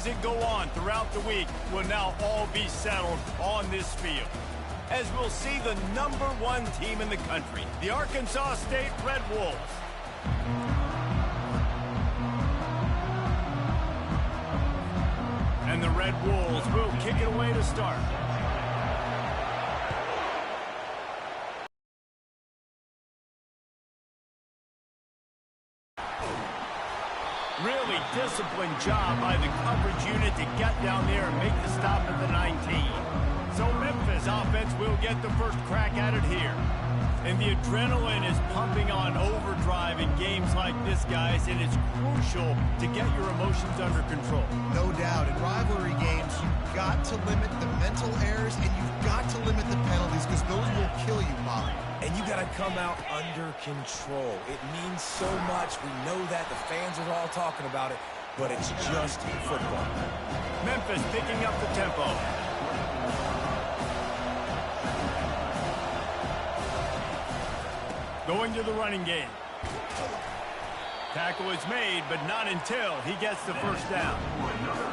games that go on throughout the week will now all be settled on this field, as we'll see the #1 team in the country, the Arkansas State Red Wolves. And the Red Wolves will kick it away to start. Really disciplined job by the coverage unit to get down there and make the stop at the 19. So Memphis offense will get the first crack at it here. And the adrenaline is pumping on overdrive in games like this, guys, and it's crucial to get your emotions under control. No doubt. In rivalry games, you've got to limit the mental errors, and you've got to limit the penalties, because those will kill you, Molly. And you got to come out under control. It means so much. We know that. The fans are all talking about it, but it's just football. Memphis picking up the tempo. Going to the running game. Tackle is made, but not until he gets the first down.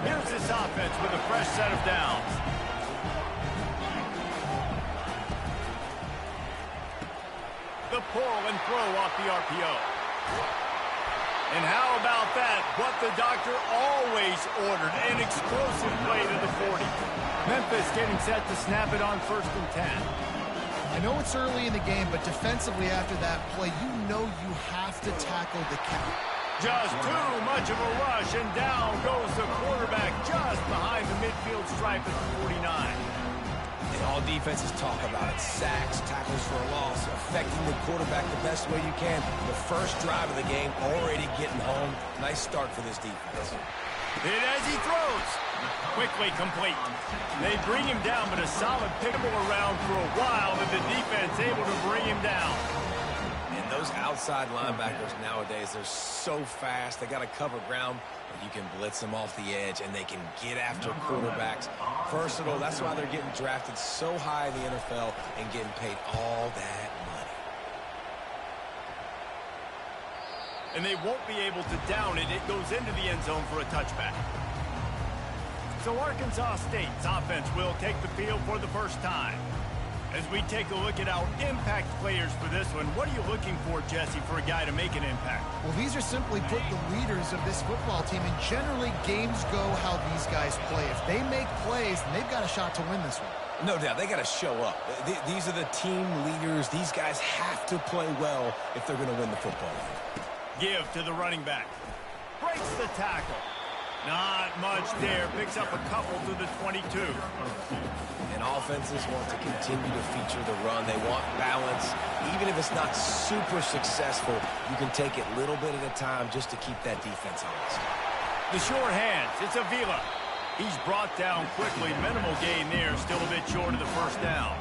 Here's this offense with a fresh set of downs. The pull and throw off the RPO. And how about that? What the doctor always ordered, an explosive play to the 40. Memphis getting set to snap it on 1st and 10. I know it's early in the game, but defensively after that play, you know you have to tackle the count. Just too much of a rush, and down goes the quarterback just behind the midfield stripe at the 49. And all defenses talk about it. Sacks, tackles for a loss, affecting the quarterback the best way you can. The first drive of the game already getting home. Nice start for this defense. Hit as he throws. Quickly complete. They bring him down, but a solid pickable around for a while, but the defense able to bring him down. And those outside linebackers nowadays, they're so fast. They got to cover ground, but you can blitz them off the edge, and they can get after quarterbacks. Versatile. That's why they're getting drafted so high in the NFL and getting paid all that money. And they won't be able to down it. It goes into the end zone for a touchback. So Arkansas State's offense will take the field for the first time. As we take a look at our impact players for this one, what are you looking for, Jesse, for a guy to make an impact? Well, these are simply put the leaders of this football team, and generally games go how these guys play. If they make plays, then they've got a shot to win this one. No doubt, they got to show up. These are the team leaders. These guys have to play well if they're going to win the football game. Give to the running back. Breaks the tackle. Not much there. Picks up a couple to the 22. And offenses want to continue to feature the run. They want balance. Even if it's not super successful, you can take it little bit at a time just to keep that defense honest. The short hands. It's Avila. He's brought down quickly. Minimal gain there. Still a bit short of the first down.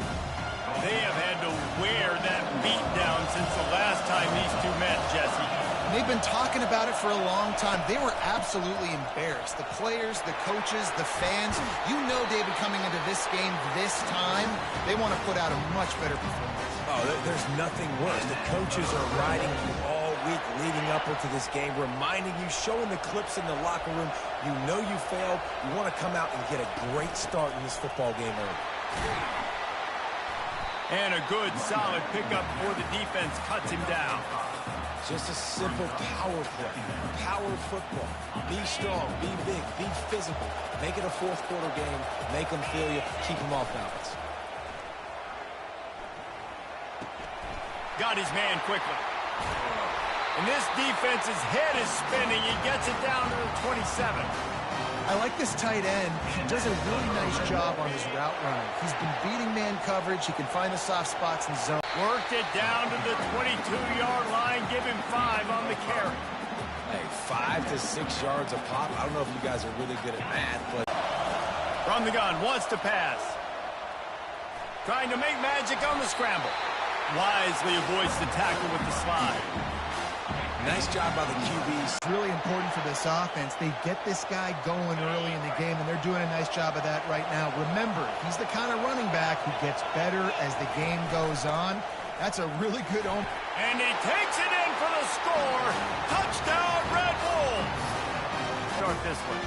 They have had to wear that beat down since the last time these two met, Jesse. They've been talking about it for a long time. They were absolutely embarrassed. The players, the coaches, the fans. You know, David, coming into this game this time, they want to put out a much better performance. Oh, there's nothing worse. The coaches are riding you all week leading up into this game, reminding you, showing the clips in the locker room. You know you failed. You want to come out and get a great start in this football game early. And a good, solid pickup for the defense cuts him down. Just a simple power play. Power football. Be strong, be big, be physical. Make it a fourth quarter game. Make them feel you. Keep them off balance. Got his man quickly. And this defense's head is spinning. He gets it down to the 27. I like this tight end. He does a really nice job on his route running. He's been beating man coverage. He can find the soft spots in zone. Worked it down to the 22-yard line. Give him 5 on the carry. Hey, 5 to 6 yards a pop. I don't know if you guys are really good at math, but... From the gun, wants to pass. Trying to make magic on the scramble. Wisely avoids the tackle with the slide. Nice job by the QBs. It's really important for this offense. They get this guy going early in the game, and they're doing a nice job of that right now. Remember, he's the kind of running back who gets better as the game goes on. That's a really good omen. And he takes it in for the score. Touchdown, Red Wolves. Start this one.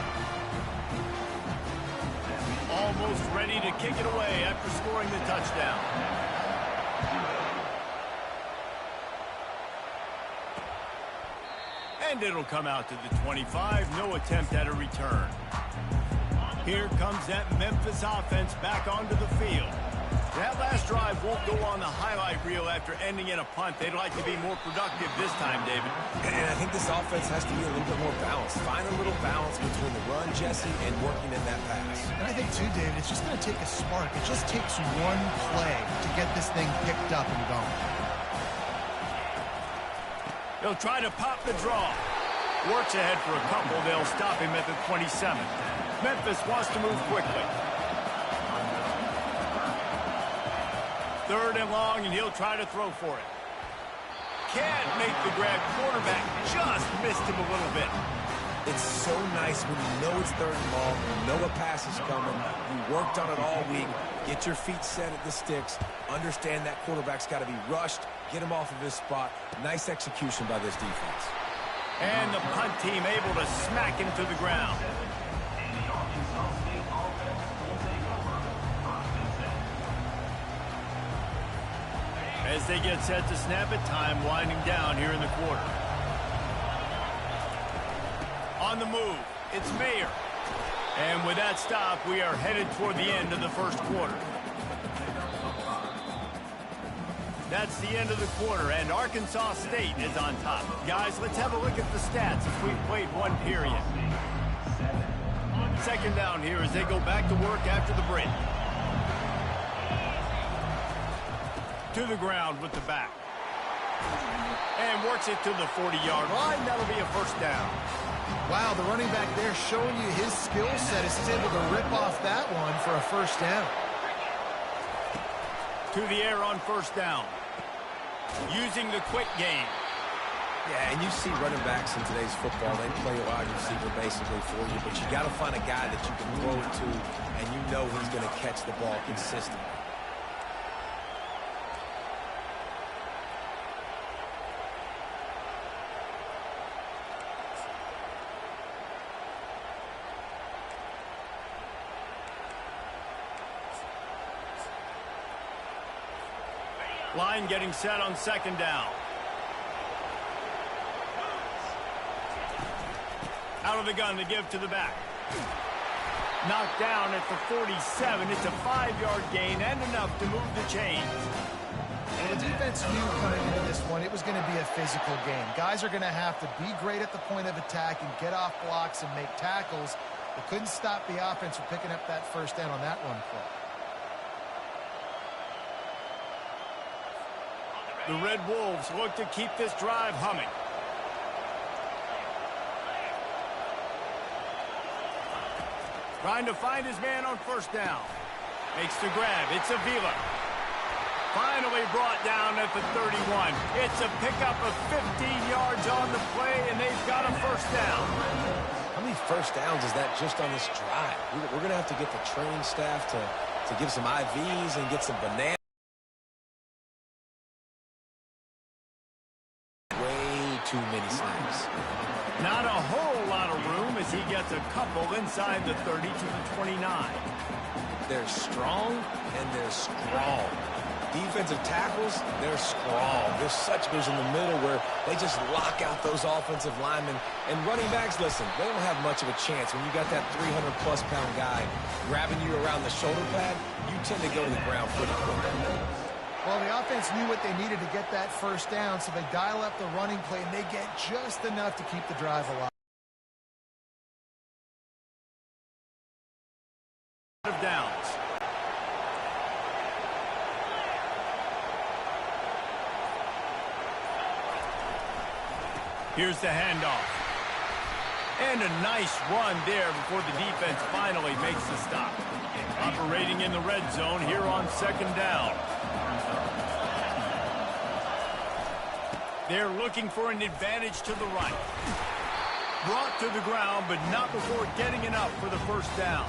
almost ready to kick it away after scoring the touchdown. And it'll come out to the 25. No attempt at a return. Here comes that Memphis offense back onto the field. That last drive won't go on the highlight reel after ending in a punt. They'd like to be more productive this time, David. And I think this offense has to be a little bit more balanced. Find a little balance between the run, Jesse, and working in that pass. And I think, too, David, it's just going to take a spark. It just takes one play to get this thing picked up and going. He'll try to pop the draw. Works ahead for a couple. They'll stop him at the 27. Memphis wants to move quickly. 3rd and long, and he'll try to throw for it. Can't make the grab. Quarterback just missed him a little bit. It's so nice when you know it's 3rd and long, you know a pass is coming, you worked on it all week, get your feet set at the sticks, understand that quarterback's got to be rushed, get him off of his spot. Nice execution by this defense. And the punt team able to smack him to the ground. As they get set to snap it, time winding down here in the quarter. On the move, it's Mayer. And with that stop, we are headed toward the end of the first quarter. That's the end of the quarter, and Arkansas State is on top. Guys, let's have a look at the stats as we've played one period. 2nd down here as they go back to work after the break. To the ground with the back. And works it to the 40-yard line. That'll be a 1st down. Wow, the running back there showing you his skill set as he's able to rip off that one for a 1st down. To the air on 1st down. Using the quick game. Yeah, and you see running backs in today's football, they play a wide receiver basically for you, but you got to find a guy that you can throw it to, and you know he's going to catch the ball consistently. Line getting set on 2nd down. Out of the gun to give to the back. Knocked down at the 47. It's a 5-yard gain and enough to move the chains. Well, the defense knew coming into this one it was going to be a physical game. Guys are going to have to be great at the point of attack and get off blocks and make tackles. They couldn't stop the offense from picking up that 1st down on that run play. The Red Wolves look to keep this drive humming. Trying to find his man on 1st down. Makes the grab. It's Avila. Finally brought down at the 31. It's a pickup of 15 yards on the play, and they've got a 1st down. How many 1st downs is that just on this drive? We're going to have to get the training staff to give some IVs and get some bananas. Too many snaps. Not a whole lot of room as he gets a couple inside the 30 to the 29. They're strong and they're strong. Defensive tackles, they're strong. There's such goes in the middle where they just lock out those offensive linemen. And running backs, listen, they don't have much of a chance. When you got that 300-plus pound guy grabbing you around the shoulder pad, you tend to go to the ground pretty quick. Well, the offense knew what they needed to get that 1st down, so they dial up the running play, and they get just enough to keep the drive alive. Downs. Here's the handoff. And a nice run there before the defense finally makes the stop. Operating in the red zone here on 2nd down. They're looking for an advantage to the right. Brought to the ground, but not before getting enough for the 1st down.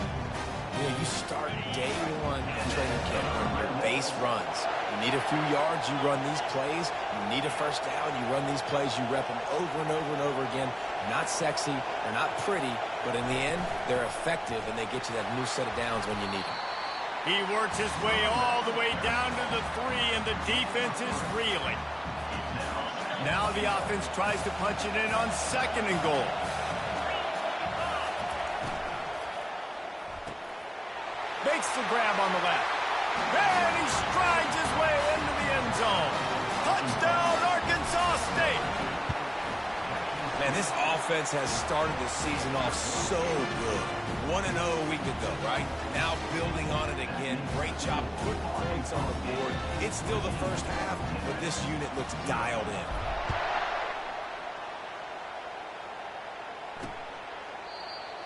You know, you start day one in training camp on your base runs. You need a few yards, you run these plays. You need a 1st down, you run these plays. You rep them over and over and over again. They're not sexy, they're not pretty, but in the end, they're effective, and they get you that new set of downs when you need them. He works his way all the way down to the 3, and the defense is reeling. Now the offense tries to punch it in on 2nd and goal. Makes the grab on the left. And he strides his way into the end zone. Touchdown, Arkansas State. Man, this offense has started the season off so good. 1-0 a week ago, right? Now building on it again. Great job putting points on the board. It's still the first half, but this unit looks dialed in.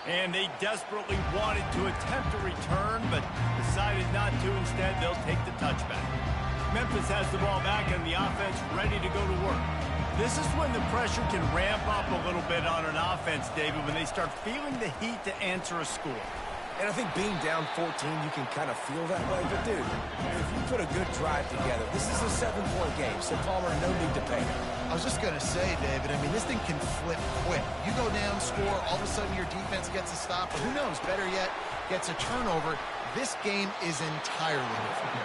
And they desperately wanted to attempt a return, but decided not to. Instead, they'll take the touchback. Memphis has the ball back and the offense ready to go to work. This is when the pressure can ramp up a little bit on an offense, David, when they start feeling the heat to answer a score. And I think being down 14, you can kind of feel that way. But, dude, if you put a good drive together, this is a 7-point game, so Palmer, no need to panic. I was just going to say, David, I mean, this thing can flip quick. You go down, score, all of a sudden your defense gets a stop, or who knows, better yet, gets a turnover. This game is entirely different.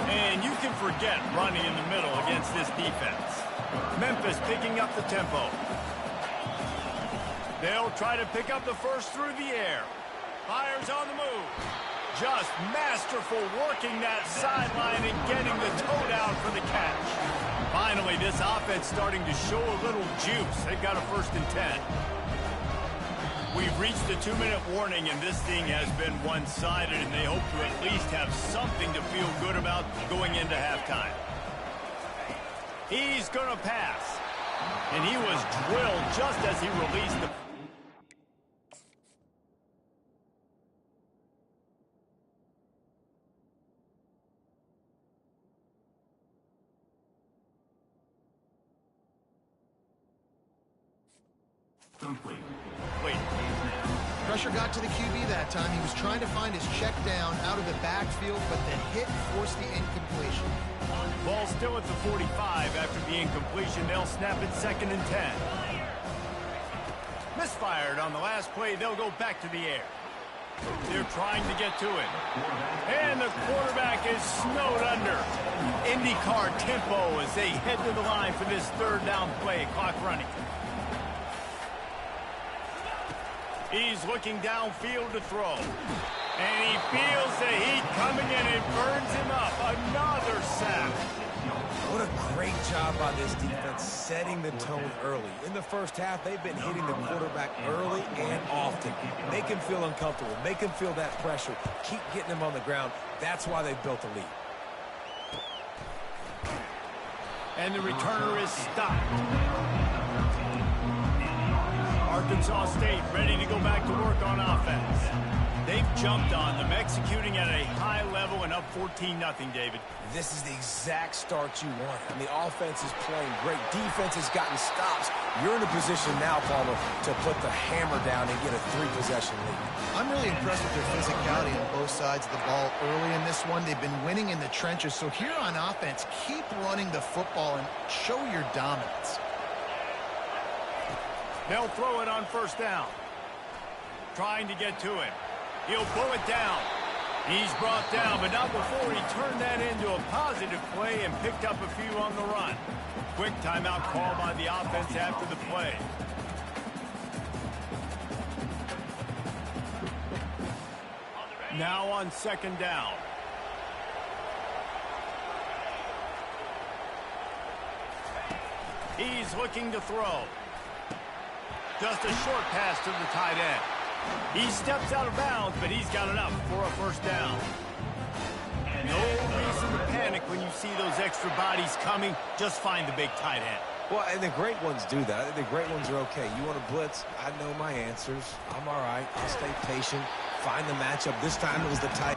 And you can forget running in the middle against this defense. Memphis picking up the tempo. They'll try to pick up the first through the air. Fires on the move. Just masterful working that sideline and getting the toe down for the catch. Finally, this offense starting to show a little juice. They've got a 1st and 10. We've reached the 2-minute warning, and this thing has been one-sided, and they hope to at least have something to feel good about going into halftime. He's going to pass. And he was drilled just as he released the... Complete. Pressure got to the QB that time. He was trying to find his check down out of the backfield, but the hit forced the incompletion. Ball still at the 45 after the incompletion. They'll snap it 2nd and 10. Misfired on the last play. They'll go back to the air. They're trying to get to it. And the quarterback is snowed under. IndyCar tempo as they head to the line for this 3rd down play. Clock running. He's looking downfield to throw. And he feels the heat coming in. It burns him up. Another sack. What a great job by this defense setting the tone early. In the first half, they've been hitting the quarterback early and often. Make him feel uncomfortable. Make him feel that pressure. Keep getting him on the ground. That's why they've built a lead. And the returner is stopped. Arkansas State ready to go back to work on offense. They've jumped on them, executing at a high level and up 14-0, David. This is the exact start you want. And the offense is playing great. Defense has gotten stops. You're in a position now, Palmer, to put the hammer down and get a 3-possession lead. I'm really impressed with their physicality on both sides of the ball early in this one. They've been winning in the trenches. So here on offense, keep running the football and show your dominance. They'll throw it on 1st down. Trying to get to it. He'll pull it down. He's brought down, but not before he turned that into a positive play and picked up a few on the run. Quick timeout call by the offense after the play. Now on 2nd down. He's looking to throw. Just a short pass to the tight end. He steps out of bounds, but he's got enough for a 1st down. No reason to panic when you see those extra bodies coming. Just find the big tight end. Well, and the great ones do that. The great ones are okay. You want to blitz? I know my answers. I'm all right. I'll stay patient. Find the matchup. This time it was the tight end.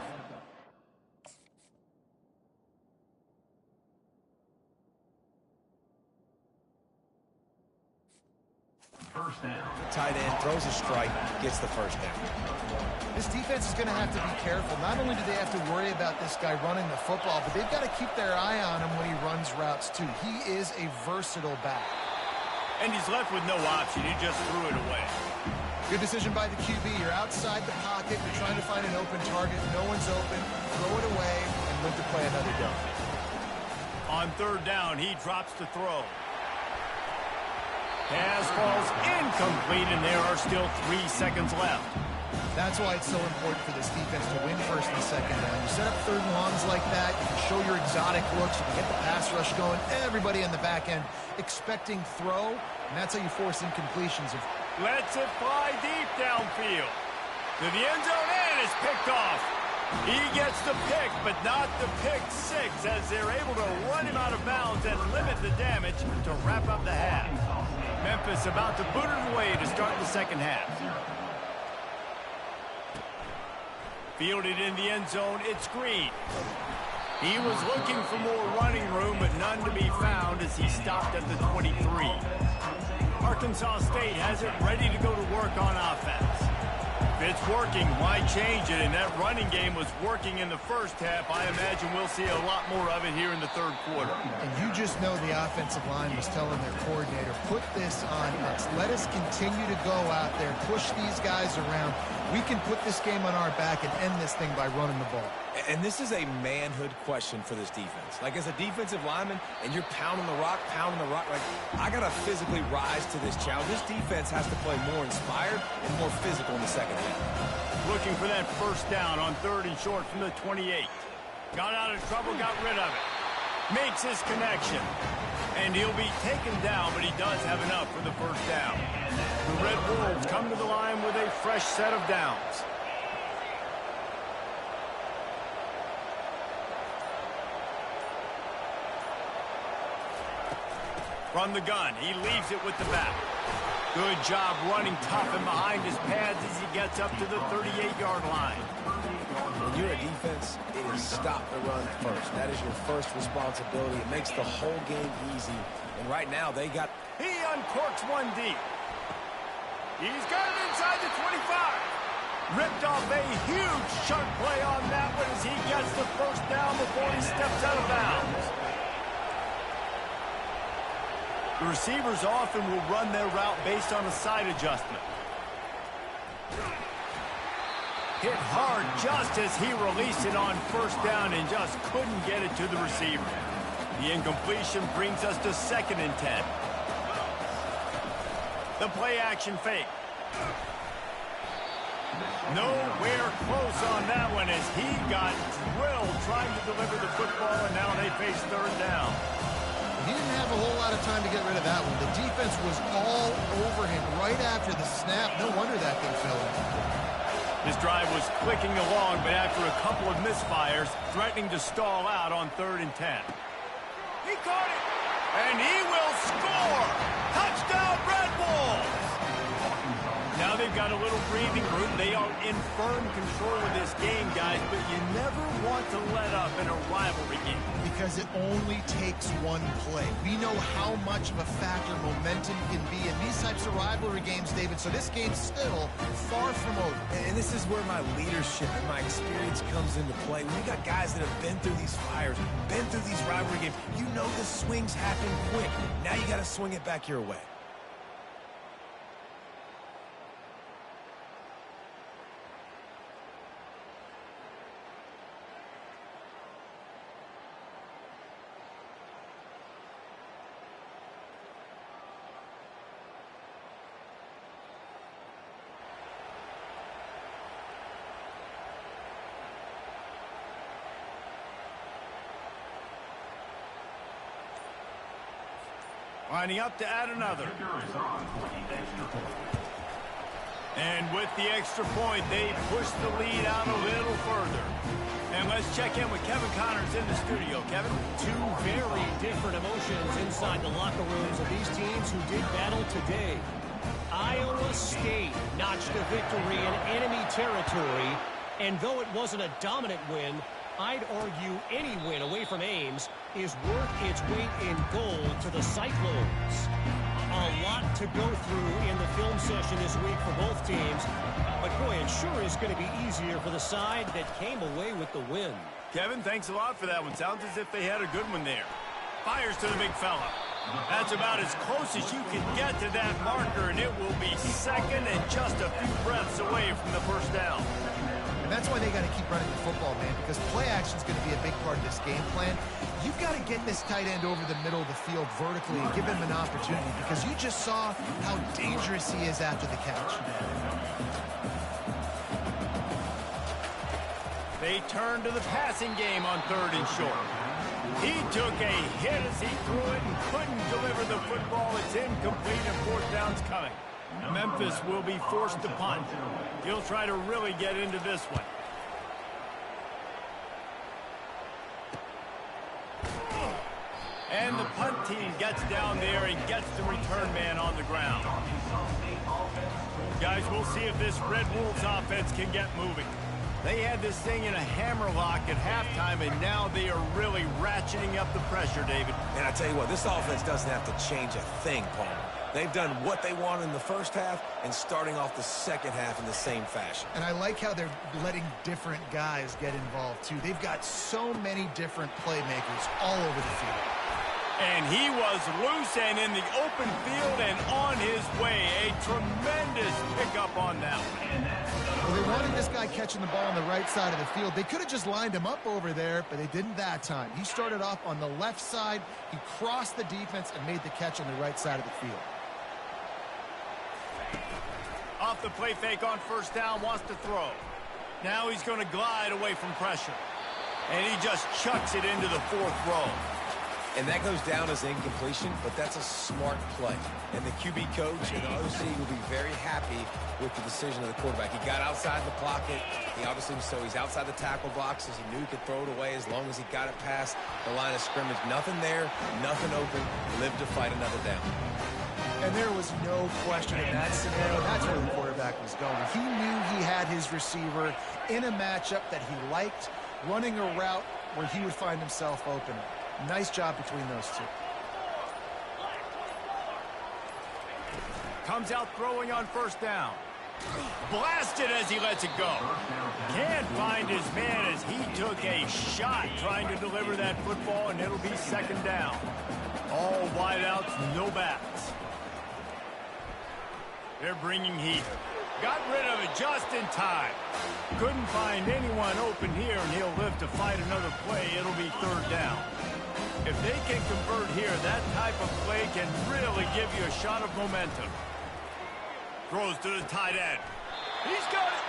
Tight end throws a strike, gets the 1st down. This defense is going to have to be careful. Not only do they have to worry about this guy running the football, but they've got to keep their eye on him when he runs routes too. He is a versatile back. And he's left with no option. He just threw it away. Good decision by the QB. You're outside the pocket. You're trying to find an open target. No one's open. Throw it away and live to play another down. On third down, he drops the throw. Pass falls incomplete, and there are still 3 seconds left. That's why it's so important for this defense to win first and second down. You set up third and longs like that, you can show your exotic looks, you can get the pass rush going, everybody in the back end expecting throw, and that's how you force incompletions. Lets it fly deep downfield. To the end zone, and it's picked off. He gets the pick, but not the pick six, as they're able to run him out of bounds and limit the damage to wrap up the half. Memphis about to boot it away to start the second half. Fielded in the end zone, it's Green. He was looking for more running room, but none to be found as he stopped at the 23. Arkansas State has it ready to go to work on offense. If it's working, why change it? And that running game was working in the first half. I imagine we'll see a lot more of it here in the third quarter. And you just know the offensive line was telling their coordinator, put this on us. Let us continue to go out there, push these guys around. We can put this game on our back and end this thing by running the ball. And this is a manhood question for this defense. Like, as a defensive lineman, and you're pounding the rock, like, I got to physically rise to this challenge. This defense has to play more inspired and more physical in the second half. Looking for that first down on third and short from the 28. Got out of trouble, got rid of it. Makes his connection. And he'll be taken down, but he does have enough for the first down. The Red Wolves come to the line with a fresh set of downs. From the gun, he leaves it with the back. Good job running tough and behind his pads as he gets up to the 38-yard line. When you're a defense, it is stop the run first. That is your first responsibility. It makes the whole game easy. And right now, they got... He uncorks one deep. He's got it inside the 25. Ripped off a huge chunk play on that one as he gets the first down before he steps out of bounds. The receivers often will run their route based on a side adjustment. Hit hard just as he released it on first down and just couldn't get it to the receiver. The incompletion brings us to 2nd and 10. The play-action fake. Nowhere close on that one as he got drilled trying to deliver the football, and now they face third down. He didn't have a whole lot of time to get rid of that one. The defense was all over him right after the snap. No wonder that thing fell in. This drive was clicking along, but after a couple of misfires, threatening to stall out on 3rd and 10. He caught it, and he will score! Touchdown, Red Wolves! Now they've got a little breathing room. They are in firm control of this game, guys, but you never want to let up in a rivalry game. Because it only takes one play. We know how much of a factor momentum can be in these types of rivalry games, David, so this game's still far from over. And this is where my leadership and my experience comes into play. When you got guys that have been through these fires, been through these rivalry games, you know the swings happen quick. Now you got to swing it back your way. Lining up to add another. And with the extra point, they push the lead out a little further. And let's check in with Kevin Connors in the studio. Kevin? Two very different emotions inside the locker rooms of these teams who did battle today. Iowa State notched a victory in enemy territory, and though it wasn't a dominant win, I'd argue any win away from Ames is worth its weight in gold to the Cyclones. A lot to go through in the film session this week for both teams, but boy, it sure is going to be easier for the side that came away with the win. Kevin, thanks a lot for that one. Sounds as if they had a good one there. Fires to the big fella. That's about as close as you can get to that marker, and it will be second and just a few breaths away from the first down. And that's why they got to keep running the football, man, because play action is going to be a big part of this game plan. You've got to get this tight end over the middle of the field vertically and give him an opportunity, because you just saw how dangerous he is after the catch. They turn to the passing game on 3rd and short. He took a hit as he threw it and couldn't deliver the football. It's incomplete and 4th down's coming. Memphis will be forced to punt. He'll try to really get into this one. And the punt team gets down there and gets the return man on the ground. Guys, we'll see if this Red Wolves offense can get moving. They had this thing in a hammerlock at halftime, and now they are really ratcheting up the pressure, David. And I tell you what, this offense doesn't have to change a thing, Paul. They've done what they wanted in the first half and starting off the second half in the same fashion. And I like how they're letting different guys get involved, too. They've got so many different playmakers all over the field. And he was loose and in the open field and on his way. A tremendous pickup on that one. Well, they wanted this guy catching the ball on the right side of the field. They could have just lined him up over there, but they didn't that time. He started off on the left side. He crossed the defense and made the catch on the right side of the field. Off the play fake on 1st down, wants to throw. Now he's going to glide away from pressure. And he just chucks it into the 4th row. And that goes down as incompletion, but that's a smart play. And the QB coach and the OC will be very happy with the decision of the quarterback. He got outside the pocket. He obviously, so he's outside the tackle boxes. He knew he could throw it away as long as he got it past the line of scrimmage. Nothing there, nothing open. Live to fight another down. And there was no question in that scenario. That's where the quarterback was going. He knew he had his receiver in a matchup that he liked, running a route where he would find himself open. Nice job between those two. Comes out throwing on 1st down. Blasted as he lets it go. Can't find his man as he took a shot trying to deliver that football, and it'll be 2nd down. All wideouts, no backs. They're bringing heat. Got rid of it just in time. Couldn't find anyone open here, and he'll live to fight another play. It'll be 3rd down. If they can convert here, that type of play can really give you a shot of momentum. Throws to the tight end. He's got it.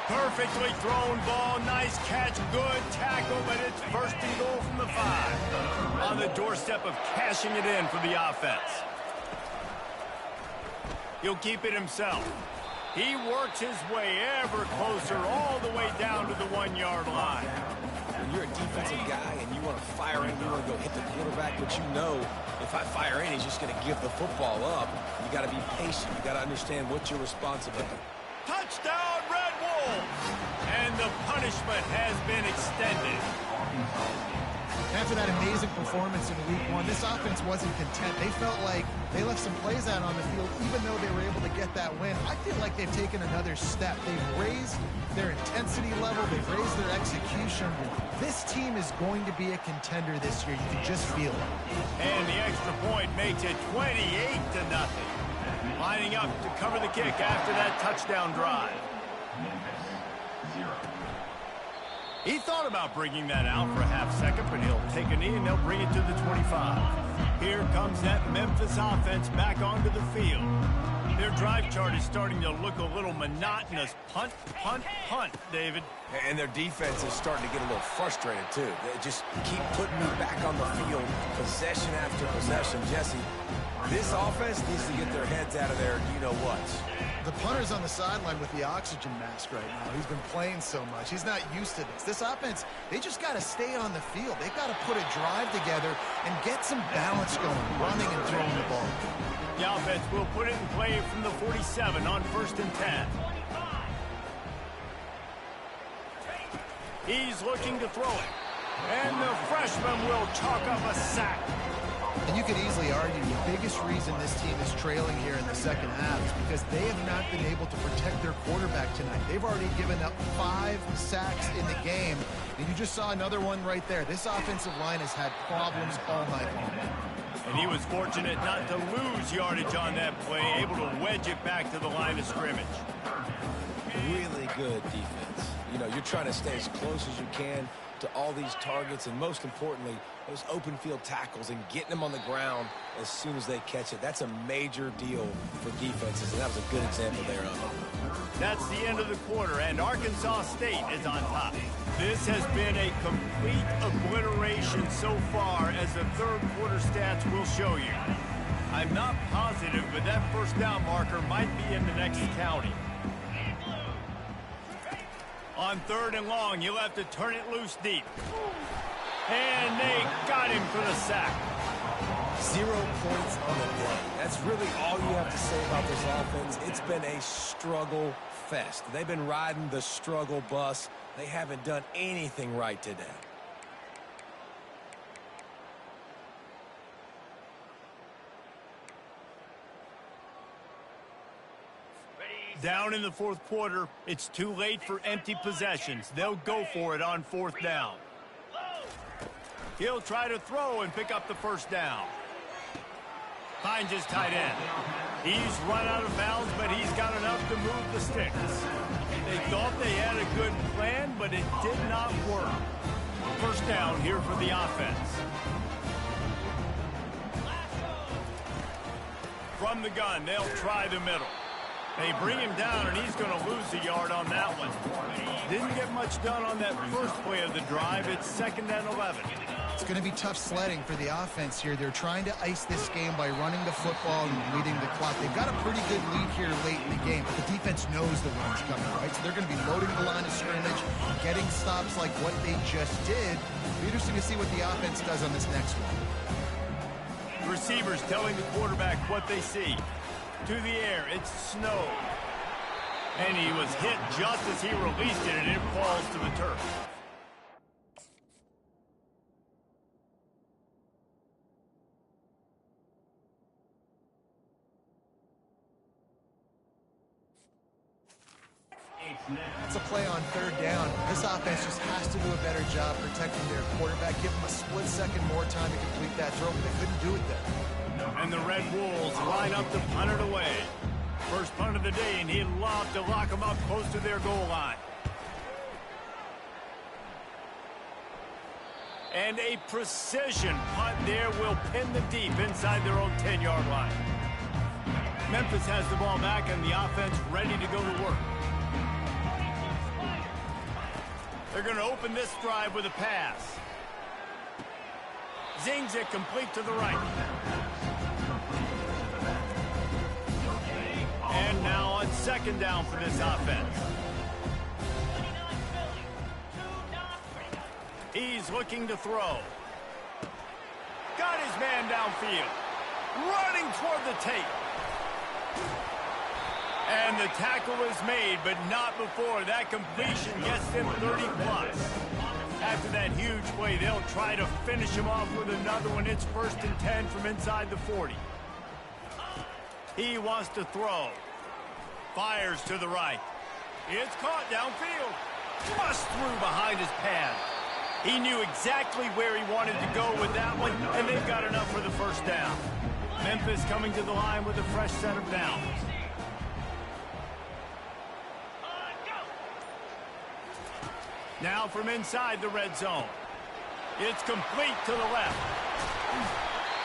Perfectly thrown ball. Nice catch. Good tackle, but it's 1st and goal from the 5. On the doorstep of cashing it in for the offense. He'll keep it himself. He works his way ever closer all the way down to the 1-yard line. When you're a defensive guy and you want to fire in, you want to go hit the quarterback, but you know if I fire in, he's just going to give the football up. You got to be patient. You got to understand what's your responsibility. Touchdown, Red Wolves! And the punishment has been extended. After that amazing performance in Week 1, this offense wasn't content. They felt like they left some plays out on the field, even though they were able to get that win. I feel like they've taken another step. They've raised their intensity level. They've raised their execution. This team is going to be a contender this year. You can just feel it. And the extra point makes it 28-0. Lining up to cover the kick after that touchdown drive. He thought about bringing that out for a half-second, but he'll take a knee and they'll bring it to the 25. Here comes that Memphis offense back onto the field. Their drive chart is starting to look a little monotonous. Punt, punt, punt, David. And their defense is starting to get a little frustrated, too. They just keep putting me back on the field, possession after possession. Jesse, this offense needs to get their heads out of there, you-know-what. The punter's on the sideline with the oxygen mask right now. He's been playing so much. He's not used to this. This offense, they just got to stay on the field. They've got to put a drive together and get some balance going, running and throwing the ball. The offense will put it in play from the 47 on 1st and 10. He's looking to throw it. And the freshman will chalk up a sack. And you could easily argue the biggest reason this team is trailing here in the second half is because they have not been able to protect their quarterback tonight. They've already given up 5 sacks in the game, and you just saw another one right there. This offensive line has had problems all night long. And he was fortunate not to lose yardage on that play, able to wedge it back to the line of scrimmage. Really good defense. You know, you're trying to stay as close as you can to all these targets, and most importantly, those open field tackles and getting them on the ground as soon as they catch it. That's a major deal for defenses, and that was a good example there of it. That's the end of the quarter, and Arkansas State is on top. This has been a complete obliteration so far, as the third quarter stats will show you. I'm not positive, but that first down marker might be in the next county. On 3rd and long, you'll have to turn it loose deep. And they got him for the sack. 0 points on the day. That's really all you have to say about this offense. It's been a struggle fest. They've been riding the struggle bus. They haven't done anything right today. Down in the 4th quarter, it's too late for empty possessions. They'll go for it on 4th down. He'll try to throw and pick up the first down. Finds his tight end. He's run out of bounds, but he's got enough to move the sticks. They thought they had a good plan, but it did not work. First down here for the offense. From the gun, they'll try the middle. They bring him down, and he's going to lose a yard on that one. Didn't get much done on that first play of the drive. It's 2nd and 11. It's going to be tough sledding for the offense here. They're trying to ice this game by running the football and leading the clock. They've got a pretty good lead here late in the game, but the defense knows the run's coming, right? So they're going to be loading the line of scrimmage, getting stops like what they just did. It'll be interesting to see what the offense does on this next one. Receivers telling the quarterback what they see. To the air, it's Snow. And he was hit just as he released it, and it falls to the turf. That's a play on 3rd down. This offense just has to do a better job protecting their quarterback. Give them a split second more time to complete that throw, but they couldn't do it there. And the Red Wolves line up to punt it away. First punt of the day, and he'd love to lock them up close to their goal line. And a precision punt there will pin the deep inside their own 10-yard line. Memphis has the ball back, and the offense ready to go to work. They're going to open this drive with a pass. Zings it complete to the right. And now on 2nd down for this offense. He's looking to throw. Got his man downfield. Running toward the tape. And the tackle is made, but not before that completion gets them 30+. After that huge play, they'll try to finish him off with another one. It's 1st and 10 from inside the 40. He wants to throw. Fires to the right. It's caught downfield. Thrust through behind his pad. He knew exactly where he wanted to go with that one, and they've got enough for the first down. Memphis coming to the line with a fresh set of downs. Now from inside the red zone. It's complete to the left.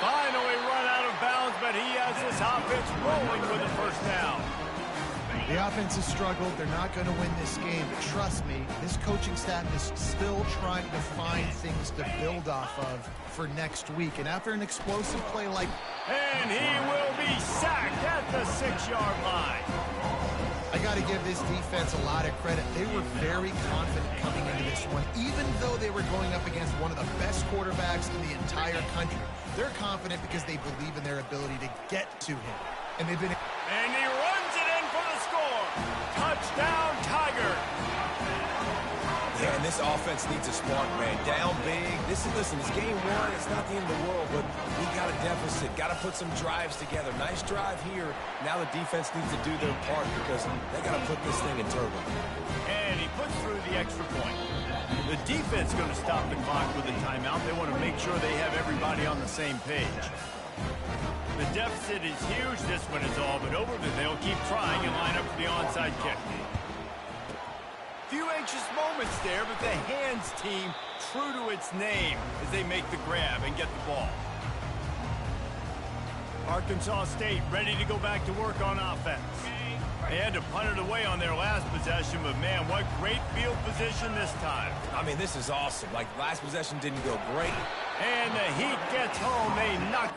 Finally run out of bounds, but he has this offense rolling with a first down. The offense has struggled. They're not going to win this game. But trust me, this coaching staff is still trying to find things to build off of for next week. And after an explosive play like... And he will be sacked at the 6-yard line. I got to give this defense a lot of credit. They were very confident coming into this one, even though they were going up against one of the best quarterbacks in the entire country. They're confident because they believe in their ability to get to him. And they've been... And he runs it in for the score. Touchdown, Tiger. Yeah, and this offense needs a spark, man. Down big. Listen, it's game 1. It's not the end of the world, but we got a deficit. Got to put some drives together. Nice drive here. Now the defense needs to do their part because they got to put this thing in turbo. And he puts through the extra point. The defense going to stop the clock with a timeout. They want to make sure they have everybody on the same page. The deficit is huge. This one is all but over, but they'll keep trying and line up for the onside kick. Few anxious moments there, but the hands team true to its name as they make the grab and get the ball. Arkansas State ready to go back to work on offense. They had to punt it away on their last possession, but man, what great field position this time. I mean, this is awesome. Like, last possession didn't go great. And the Heat gets home. They knock